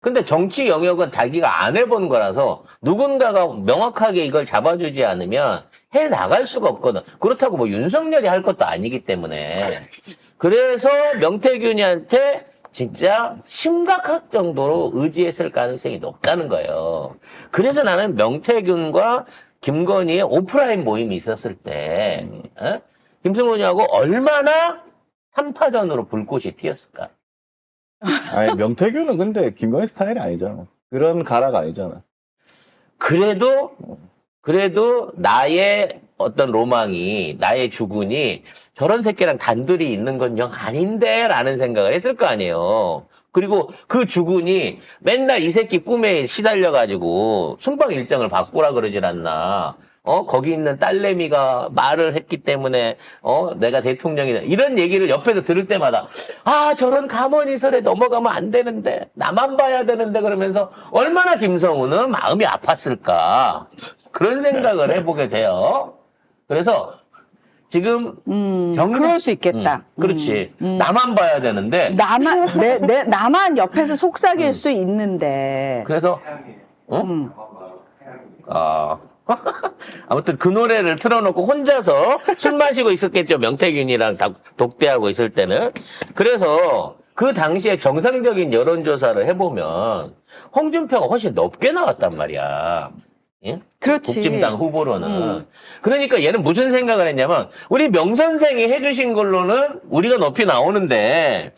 근데 정치 영역은 자기가 안 해본 거라서 누군가가 명확하게 이걸 잡아주지 않으면 해 나갈 수가 없거든. 그렇다고 뭐 윤석열이 할 것도 아니기 때문에. 그래서 명태균이한테 진짜 심각할 정도로 의지했을 가능성이 높다는 거예요. 그래서 나는 명태균과 김건희의 오프라인 모임이 있었을 때, 김승훈이하고 얼마나 3파전으로 불꽃이 튀었을까? 아니, 명태균은 근데 김건희 스타일이 아니잖아. 그런 가라가 아니잖아. 그래도 나의 어떤 로망이, 나의 주군이 저런 새끼랑 단둘이 있는 건 영 아닌데? 라는 생각을 했을 거 아니에요. 그리고 그 주군이 맨날 이 새끼 꿈에 시달려가지고 순방 일정을 바꾸라 그러질 않나. 거기 있는 딸내미가 말을 했기 때문에, 내가 대통령이다. 이런 얘기를 옆에서 들을 때마다, 아, 저런 가머니설에 넘어가면 안 되는데, 나만 봐야 되는데, 그러면서 얼마나 김성우는 마음이 아팠을까. 그런 생각을 해보게 돼요. 그래서 지금 그럴 수 있겠다. 그렇지. 나만 봐야 되는데. 나만 옆에서 속삭일 수 있는데. 그래서 아무튼 그 노래를 틀어놓고 혼자서 술 마시고 있었겠죠. 명태균이랑 독대하고 있을 때는. 그래서 그 당시에 정상적인 여론조사를 해보면 홍준표가 훨씬 높게 나왔단 말이야. 예? 그렇지. 국진당 후보로는. 그러니까 얘는 무슨 생각을 했냐면, 우리 명 선생이 해주신 걸로는 우리가 높이 나오는데,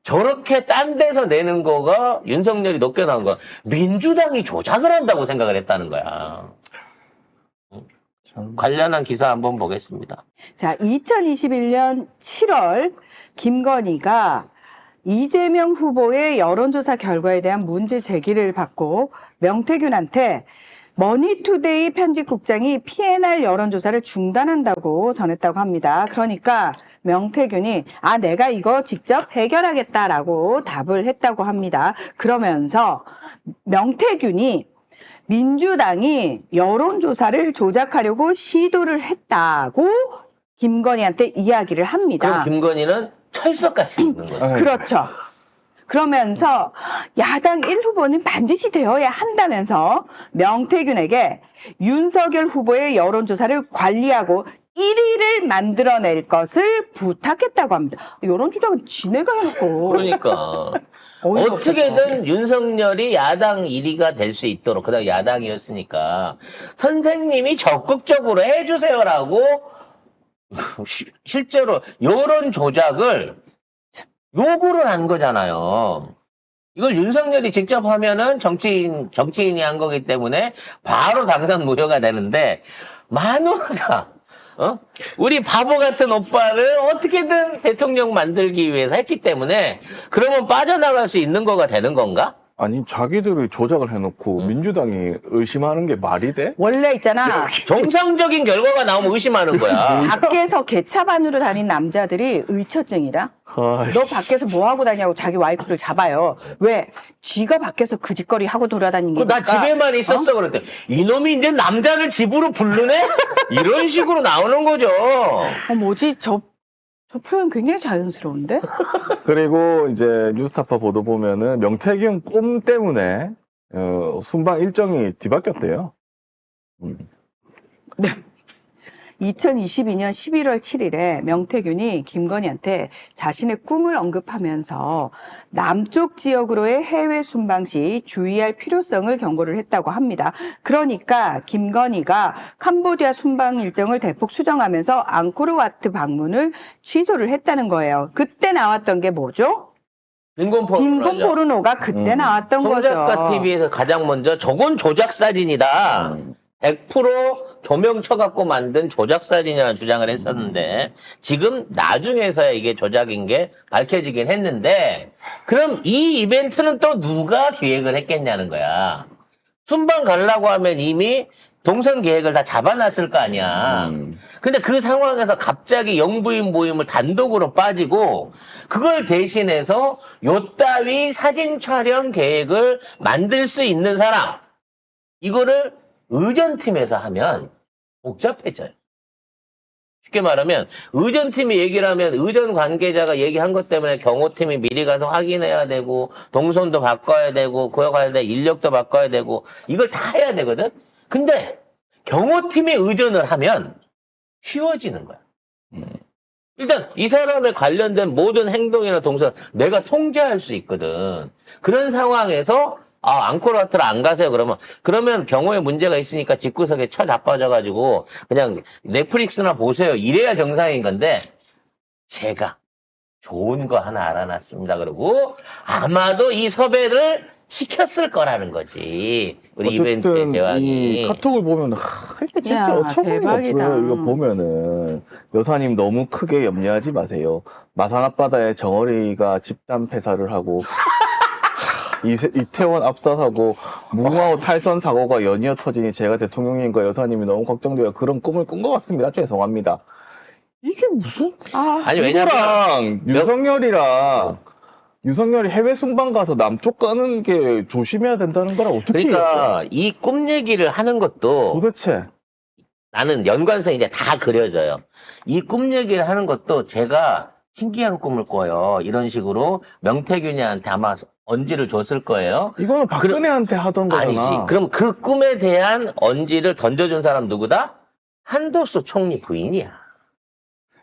저렇게 딴 데서 내는 거가 윤석열이 높게 나온 거야. 민주당이 조작을 한다고 생각을 했다는 거야. 관련한 기사 한번 보겠습니다. 자, 2021년 7월 김건희가 이재명 후보의 여론조사 결과에 대한 문제 제기를 받고 명태균한테 머니투데이 편집국장이 PNR 여론조사를 중단한다고 전했다고 합니다. 그러니까 명태균이 내가 이거 직접 해결하겠다라고 답을 했다고 합니다. 그러면서 명태균이 민주당이 여론조사를 조작하려고 시도를 했다고 김건희한테 이야기를 합니다. 그럼 김건희는 철석같이 있는 거야. 그렇죠. 그러면서 야당 1후보는 반드시 되어야 한다면서 명태균에게 윤석열 후보의 여론조사를 관리하고 1위를 만들어낼 것을 부탁했다고 합니다. 여론조작은 지네가 해놓고. 그러니까 어떻게든 윤석열이 야당 1위가 될 수 있도록, 그다음 야당이었으니까 선생님이 적극적으로 해주세요라고 실제로 여론 조작을 요구를 한 거잖아요. 이걸 윤석열이 직접 하면은 정치인이 한 거기 때문에 바로 당선 무효가 되는데, 마누라가, 우리 바보 같은 오빠를 어떻게든 대통령 만들기 위해서 했기 때문에, 그러면 빠져나갈 수 있는 거가 되는 건가? 아니, 자기들이 조작을 해놓고 민주당이 의심하는 게 말이 돼? 원래 있잖아. 정상적인 결과가 나오면 의심하는 거야. 밖에서 개차반으로 다닌 남자들이 의처증이다. 너 밖에서 뭐 하고 다니냐고 자기 와이프를 잡아요. 왜? 쥐가 밖에서 그 짓거리 하고 돌아다니는 거니까. 나 집에만 있었어 그랬대. 이놈이 이제 남자를 집으로 부르네? 이런 식으로 나오는 거죠. 뭐지? 저 표현 굉장히 자연스러운데? 그리고 이제 뉴스타파 보도 보면은 명태균 꿈 때문에 순방 일정이 뒤바뀌었대요. 네. 2022년 11월 7일에 명태균이 김건희한테 자신의 꿈을 언급하면서 남쪽 지역으로의 해외 순방 시 주의할 필요성을 경고를 했다고 합니다. 그러니까 김건희가 캄보디아 순방 일정을 대폭 수정하면서 앙코르와트 방문을 취소를 했다는 거예요. 그때 나왔던 게 뭐죠? 빈곤 포르노가 그때 나왔던 거죠. 손작가 TV에서 가장 먼저 저건 조작 사진이다. 100% 조명 쳐갖고 만든 조작 사진이라는 주장을 했었는데, 지금 나중에서야 이게 조작인 게 밝혀지긴 했는데, 그럼 이 이벤트는 또 누가 기획을 했겠냐는 거야. 순방 가려고 하면 이미 동선 계획을 다 잡아놨을 거 아니야. 근데 그 상황에서 갑자기 영부인 모임을 단독으로 빠지고, 그걸 대신해서 요따위 사진 촬영 계획을 만들 수 있는 사람, 이거를 의전팀에서 하면 복잡해져요. 쉽게 말하면 의전팀이 얘기를 하면 의전 관계자가 얘기한 것 때문에 경호팀이 미리 가서 확인해야 되고 동선도 바꿔야 되고 고여가야 돼 인력도 바꿔야 되고 이걸 다 해야 되거든. 근데 경호팀이 의전을 하면 쉬워지는 거야. 일단 이 사람에 관련된 모든 행동이나 동선 내가 통제할 수 있거든. 그런 상황에서 앙코르와트를 안 가세요. 그러면 경호에 문제가 있으니까 집구석에 자빠져가지고 그냥 넷플릭스나 보세요. 이래야 정상인 건데 제가 좋은 거 하나 알아놨습니다. 그러고 아마도 이 섭외를 시켰을 거라는 거지. 우리 이벤트 때 어쨌든 대왕이. 이 카톡을 보면 이게 진짜 야, 어처구니가 대박이다. 없어요. 이거 보면은 여사님 너무 크게 염려하지 마세요. 마산 앞바다에 정어리가 집단 폐사를 하고 이태원 압사사고 무궁화호 탈선 사고가 연이어 터지니 제가 대통령님과 여사님이 너무 걱정되어 그런 꿈을 꾼 것 같습니다. 죄송합니다. 이게 무슨 아니 왜냐면 누구랑 유석열이 해외 순방 가서 남쪽 가는 게 조심해야 된다는 거라 어떻게 그러니까 이 꿈 얘기를 하는 것도 도대체 나는 연관성이 이제 다 그려져요. 이 꿈 얘기를 하는 것도 제가 신기한 꿈을 꿔요. 이런 식으로 명태균이한테 아마 언지를 줬을 거예요. 이거는 박근혜한테 하던 거잖아. 아니지. 그럼 그 꿈에 대한 언지를 던져준 사람 누구다? 한도수 총리 부인이야.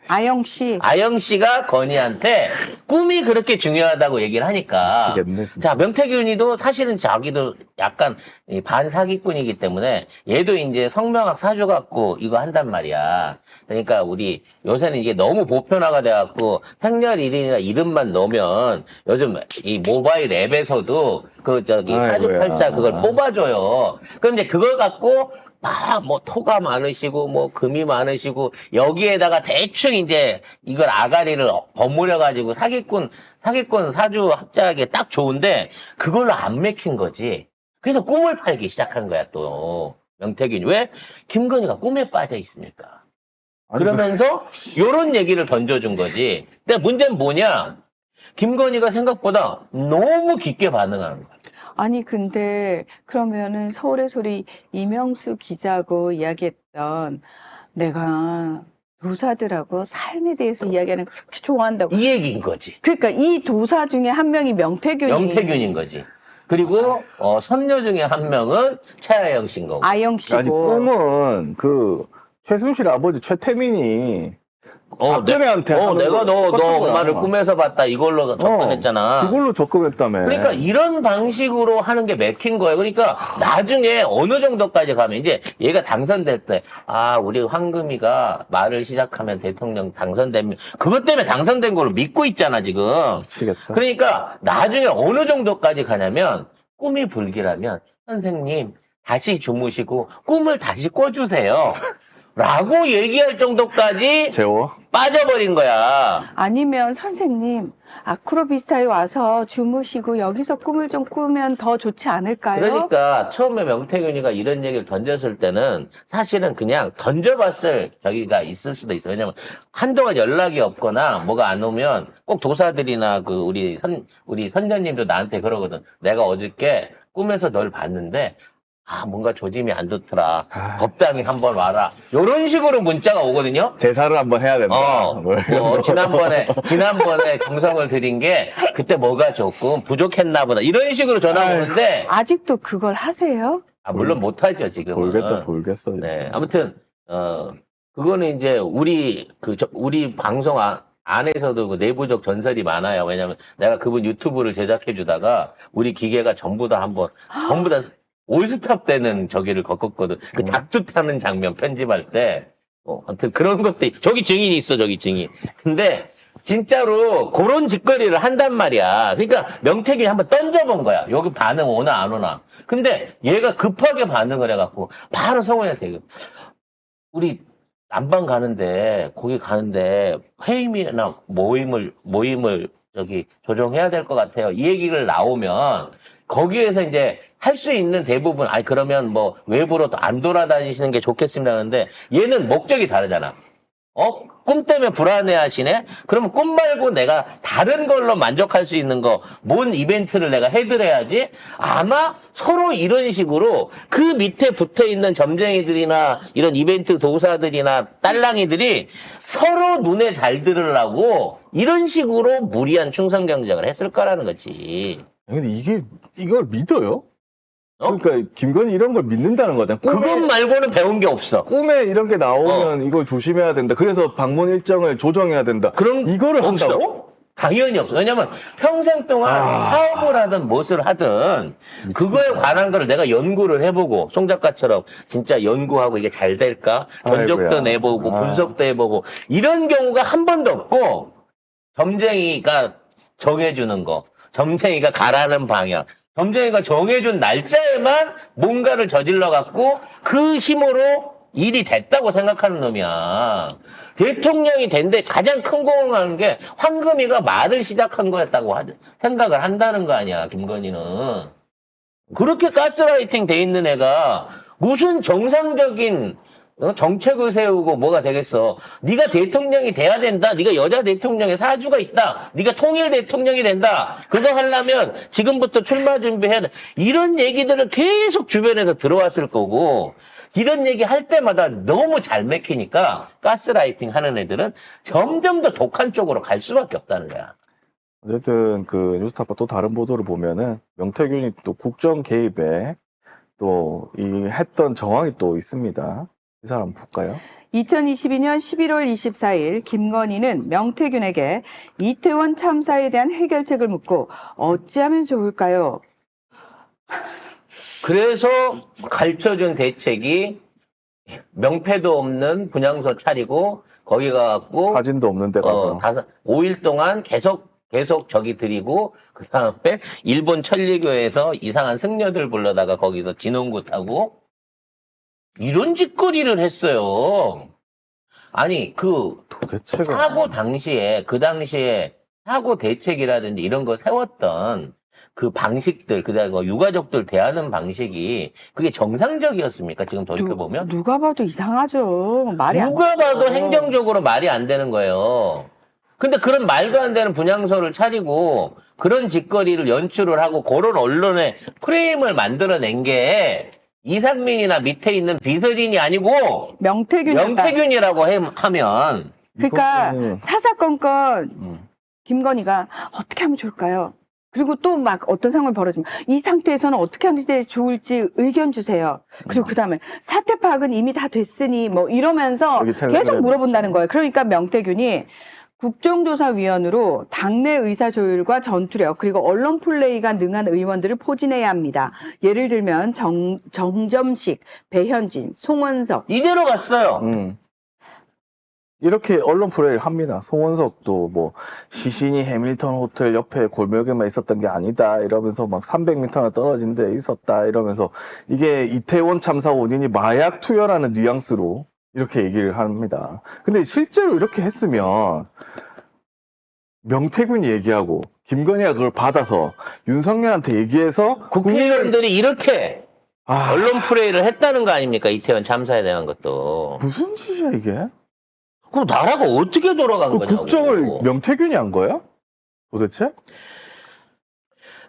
아영 씨. 아영 씨가 건희한테 꿈이 그렇게 중요하다고 얘기를 하니까. 미치겠네, 진짜. 자, 명태균이도 사실은 자기도 약간 이 반사기꾼이기 때문에 얘도 이제 성명학 사주 갖고 이거 한단 말이야. 그러니까 우리 요새는 이게 너무 보편화가 돼갖고 생년일일이나 이름만 넣으면 요즘 이 모바일 앱에서도 사주팔자 그걸 뽑아줘요. 그럼 이제 그걸 갖고 토가 많으시고, 금이 많으시고, 여기에다가 대충 이제 이걸 아가리를 버무려가지고 사기꾼 사주 합작에 딱 좋은데, 그걸로 안 맥힌 거지. 그래서 꿈을 팔기 시작한 거야, 또. 명태균이. 왜? 김건희가 꿈에 빠져 있으니까. 그러면서, 요런 얘기를 던져준 거지. 근데 문제는 뭐냐? 김건희가 생각보다 너무 깊게 반응하는 거야. 아니, 근데 그러면은 서울의 소리 이명수 기자하고 이야기했던 내가 도사들하고 삶에 대해서 이야기하는 걸 그렇게 좋아한다고. 이 얘기인 거지. 그러니까 이 도사 중에 한 명이 명태균인 거지. 그리고 선녀 중에 한 명은 차야영 씨인 거고. 아영 아니, 씨고. 꿈은 최순실 아버지 최태민이 박근혜한테 하는 내가 거 너 똑같은 거야. 엄마를 꿈에서 봤다 이걸로 접근했잖아. 그걸로 접근했다며. 그러니까 이런 방식으로 하는 게 맥힌 거예요. 그러니까 나중에 어느 정도까지 가면 이제 얘가 당선될 때 우리 황금이가 말을 시작하면 대통령 당선되면 그것 때문에 당선된 걸로 믿고 있잖아 지금. 미치겠다. 그러니까 나중에 어느 정도까지 가냐면 꿈이 불길하면 선생님 다시 주무시고 꿈을 다시 꿔주세요. 라고 얘기할 정도까지 재워? 빠져버린 거야. 아니면 선생님 아크로비스타에 와서 주무시고 여기서 꿈을 좀 꾸면 더 좋지 않을까요? 그러니까 처음에 명태균이가 이런 얘기를 던졌을 때는 사실은 그냥 던져봤을 저기가 있을 수도 있어요. 왜냐면 한동안 연락이 없거나 뭐가 안 오면 꼭 도사들이나 우리 선녀님도 나한테 그러거든. 내가 어저께 꿈에서 널 봤는데 뭔가 조짐이 안 좋더라. 법당에 한번 와라. 요런 식으로 문자가 오거든요. 대사를 한번 해야 된다. 지난번에 정성을 들인 게 그때 뭐가 조금 부족했나 보다. 이런 식으로 전화가 오는데 아직도 그걸 하세요? 물론 못하죠, 지금은. 돌겠어. 진짜. 네. 아무튼, 그거는 이제 우리 방송 안에서도 그 내부적 전설이 많아요. 왜냐면 내가 그분 유튜브를 제작해 주다가 우리 기계가 전부 다 올스탑 때는 저기를 겪었거든. 그 작두 타는 장면 편집할 때. 아무튼 그런 것도, 저기 증인이 있어, 저기 증인. 근데, 진짜로 그런 짓거리를 한단 말이야. 그러니까 명태균이 한번 던져본 거야. 여기 반응 오나 안 오나. 근데 얘가 급하게 반응을 해갖고, 바로 성훈이한테, 우리 남방 가는데, 거기 가는데, 회의나 모임을 조정해야 될 것 같아요. 이 얘기를 나오면, 거기에서 이제 할 수 있는 대부분, 그러면 외부로 안 돌아다니시는 게 좋겠습니다. 하는데 얘는 목적이 다르잖아. 꿈 때문에 불안해 하시네? 그러면 꿈 말고 내가 다른 걸로 만족할 수 있는 거, 뭔 이벤트를 내가 해드려야지? 아마 서로 이런 식으로 그 밑에 붙어 있는 점쟁이들이나 이런 이벤트 도사들이나 딸랑이들이 서로 눈에 잘 들으려고 이런 식으로 무리한 충성 경쟁을 했을 거라는 거지. 근데 이걸 믿어요? 그러니까 김건희 이런 걸 믿는다는 거잖아. 그것 말고는 배운 게 없어. 꿈에 이런 게 나오면 이거 조심해야 된다. 그래서 방문 일정을 조정해야 된다. 그런 이거를 없어. 한다고? 당연히 없어. 왜냐면 평생 동안 사업을 하든 무엇을 하든 그거에 관한 거를 내가 연구를 해보고 송 작가처럼 진짜 연구하고 이게 잘 될까? 견적도 아이고야. 내보고 분석도 해보고 이런 경우가 한 번도 없고 점쟁이가 정해주는 거, 점쟁이가 가라는 방향, 점쟁이가 정해준 날짜에만 뭔가를 저질러 갖고 그 힘으로 일이 됐다고 생각하는 놈이야. 대통령이 된데 가장 큰 공을 하는 게 황금이가 말을 시작한 거였다고 생각을 한다는 거 아니야, 김건희는. 그렇게 가스라이팅 돼 있는 애가 무슨 정상적인 정책을 세우고 뭐가 되겠어. 네가 대통령이 돼야 된다. 네가 여자 대통령의 사주가 있다. 네가 통일 대통령이 된다. 그거 하려면 지금부터 출마 준비해야 돼. 이런 얘기들을 계속 주변에서 들어왔을 거고 이런 얘기 할 때마다 너무 잘 맥히니까 가스라이팅 하는 애들은 점점 더 독한 쪽으로 갈 수밖에 없다는 거야. 어쨌든 그 뉴스타파 또 다른 보도를 보면은 명태균이 또 국정 개입에 또 이 했던 정황이 또 있습니다. 이 사람 볼까요? 2022년 11월 24일 김건희는 명태균에게 이태원 참사에 대한 해결책을 묻고 어찌하면 좋을까요? 그래서 가르쳐준 대책이 명패도 없는 분향소 차리고 거기 가갖고 사진도 없는 데 가서 5일 동안 계속 저기 드리고 그 다음에 일본 천리교에서 이상한 승려들 불러다가 거기서 진홍구 타고 이런 짓거리를 했어요. 아니 도대체가 사고 당시에 그 당시에 사고 대책이라든지 이런 거 세웠던 그 방식들 그다음에 유가족들 대하는 방식이 그게 정상적이었습니까? 지금 돌이켜 보면 누가 봐도 이상하죠. 말이 안 누가 봐도 되죠. 행정적으로 말이 안 되는 거예요. 근데 그런 말도 안 되는 분향소를 차리고 그런 짓거리를 연출을 하고 그런 언론의 프레임을 만들어낸 게 이상민이나 밑에 있는 비서진이 아니고 명태균이라고 하면 그러니까 이거는- 사사건건 김건희가 어떻게 하면 좋을까요? 그리고 또 막 어떤 상황이 벌어지면 이 상태에서는 어떻게 하는 게 좋을지 의견 주세요. 그리고 그다음에 사태 파악은 이미 다 됐으니 뭐 이러면서 여기 텔레그램 계속 물어본다는 있죠. 거예요. 그러니까 명태균이 국정조사위원으로 당내 의사조율과 전투력 그리고 언론 플레이가 능한 의원들을 포진해야 합니다. 예를 들면 정점식, 배현진, 송원석 이대로 갔어요. 이렇게 언론 플레이를 합니다. 송원석도 뭐 시신이 해밀턴 호텔 옆에 골목에만 있었던 게 아니다 이러면서 막 300m나 떨어진 데 있었다 이러면서 이게 이태원 참사 원인이 마약 투여라는 뉘앙스로 이렇게 얘기를 합니다. 근데 실제로 이렇게 했으면 명태균이 얘기하고 김건희가 그걸 받아서 윤석열한테 얘기해서 국회의원들이 이렇게 아, 언론 플레이를 했다는 거 아닙니까? 이태원 참사에 대한 것도. 무슨 짓이야 이게? 그럼 나라가 어떻게 돌아간 그 거냐고. 국정을 명태균이 한 거야? 도대체?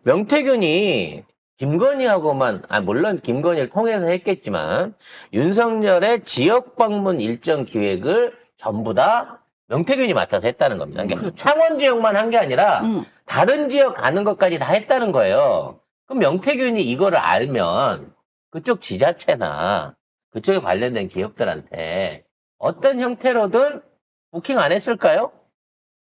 명태균이 김건희하고만, 물론 김건희를 통해서 했겠지만, 윤석열의 지역 방문 일정 기획을 전부 다 명태균이 맡아서 했다는 겁니다. 그러니까 창원 지역만 한 게 아니라, 다른 지역 가는 것까지 다 했다는 거예요. 그럼 명태균이 이거를 알면, 그쪽 지자체나, 그쪽에 관련된 기업들한테, 어떤 형태로든 부킹 안 했을까요?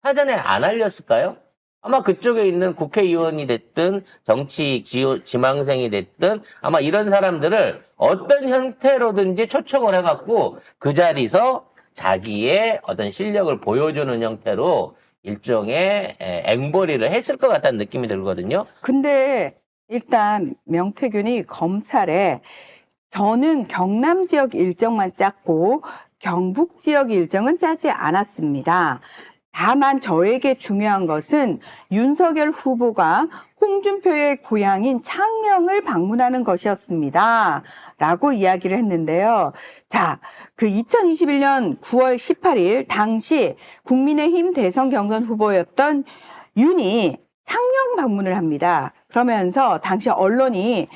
사전에 안 알렸을까요? 아마 그쪽에 있는 국회의원이 됐든 정치 지망생이 됐든 아마 이런 사람들을 어떤 형태로든지 초청을 해갖고 그 자리에서 자기의 어떤 실력을 보여주는 형태로 일종의 앵벌이를 했을 것 같다는 느낌이 들거든요. 근데 일단 명태균이 검찰에 저는 경남 지역 일정만 짰고 경북 지역 일정은 짜지 않았습니다. 다만 저에게 중요한 것은 윤석열 후보가 홍준표의 고향인 창녕을 방문하는 것이었습니다. 라고 이야기를 했는데요. 자, 그 2021년 9월 18일 당시 국민의힘 대선 경선 후보였던 윤이 창녕 방문을 합니다. 그러면서 당시 언론이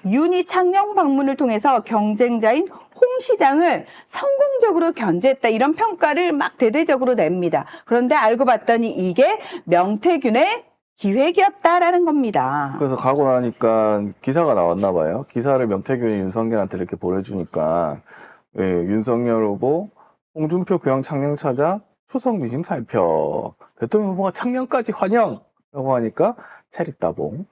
윤이 창녕 방문을 통해서 경쟁자인 홍 시장을 성공적으로 견제했다 이런 평가를 막 대대적으로 냅니다. 그런데 알고 봤더니 이게 명태균의 기획이었다라는 겁니다. 그래서 가고 나니까 기사가 나왔나 봐요. 기사를 명태균이 윤석열한테 이렇게 보내주니까 예, 윤석열 후보 홍준표 교양 창녕 찾아 추석 미심 살펴 대통령 후보가 창녕까지 환영라고 하니까 체리따봉.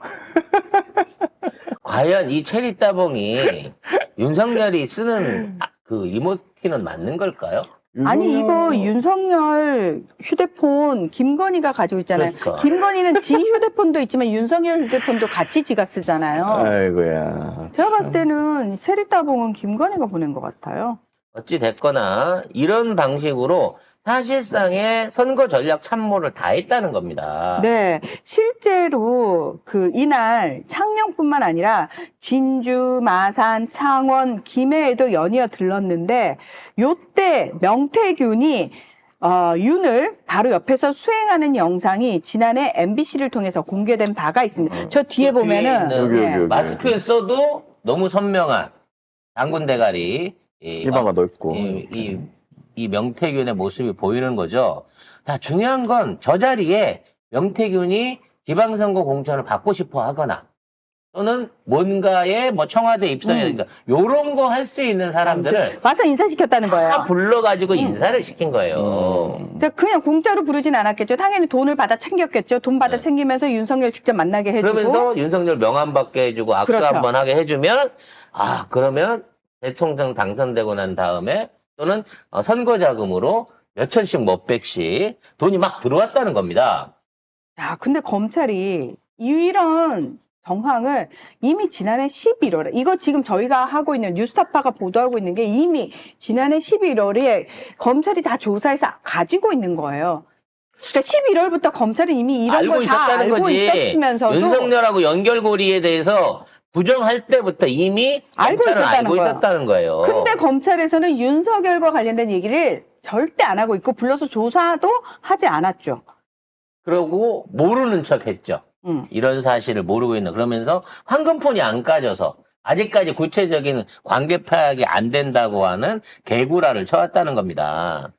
과연 이 체리 따봉이 윤석열이 쓰는 그 이모티는 맞는 걸까요? 아니 이거 윤석열 휴대폰 김건희가 가지고 있잖아요. 그러니까. 김건희는 지 휴대폰도 있지만 윤석열 휴대폰도 같이 지가 쓰잖아요. 아이고야. 제가 봤을 때는 체리따봉은 김건희가 보낸 것 같아요. 어찌 됐거나 이런 방식으로 사실상의 선거 전략 참모를 다 했다는 겁니다. 네, 실제로 그 이날 창녕뿐만 아니라 진주, 마산, 창원, 김해에도 연이어 들렀는데 요때 명태균이 윤을 바로 옆에서 수행하는 영상이 지난해 MBC를 통해서 공개된 바가 있습니다. 저 뒤에 그 보면은 뒤에 있는 여기. 마스크를 써도 너무 선명한 장군 대가리 이마가 넓고. 이 명태균의 모습이 보이는 거죠. 자, 중요한 건 저 자리에 명태균이 지방선거 공천을 받고 싶어 하거나 또는 뭔가에 뭐 청와대 입성이라든가 요런 거 할 수 있는 사람들을 와서 인사시켰다는 다 거예요. 불러가지고 인사를 시킨 거예요. 자, 그냥 공짜로 부르진 않았겠죠. 당연히 돈을 받아 챙겼겠죠. 돈 받아 챙기면서 윤석열 직접 만나게 해주고. 그러면서 윤석열 명함 받게 해주고 악수 그렇죠. 한번 하게 해주면 그러면 대통령 당선되고 난 다음에 또는 선거 자금으로 몇천씩 몇백씩 돈이 막 들어왔다는 겁니다. 야, 근데 검찰이 이런 정황을 이미 지난해 11월에, 이거 지금 저희가 하고 있는 뉴스타파가 보도하고 있는 게 이미 지난해 11월에 검찰이 다 조사해서 가지고 있는 거예요. 그러니까 11월부터 검찰은 이미 이런 알고 걸 다 있었다는 알고 거지. 있었으면서도 윤석열하고 연결고리에 대해서 부정할 때부터 이미 알고 검찰은 있었다는 알고 거야. 있었다는 거예요. 근데 검찰에서는 윤석열과 관련된 얘기를 절대 안 하고 있고 불러서 조사도 하지 않았죠. 그러고 모르는 척 했죠. 이런 사실을 모르고 있는 그러면서 황금폰이 안 까져서 아직까지 구체적인 관계 파악이 안 된다고 하는 개구라를 쳐왔다는 겁니다.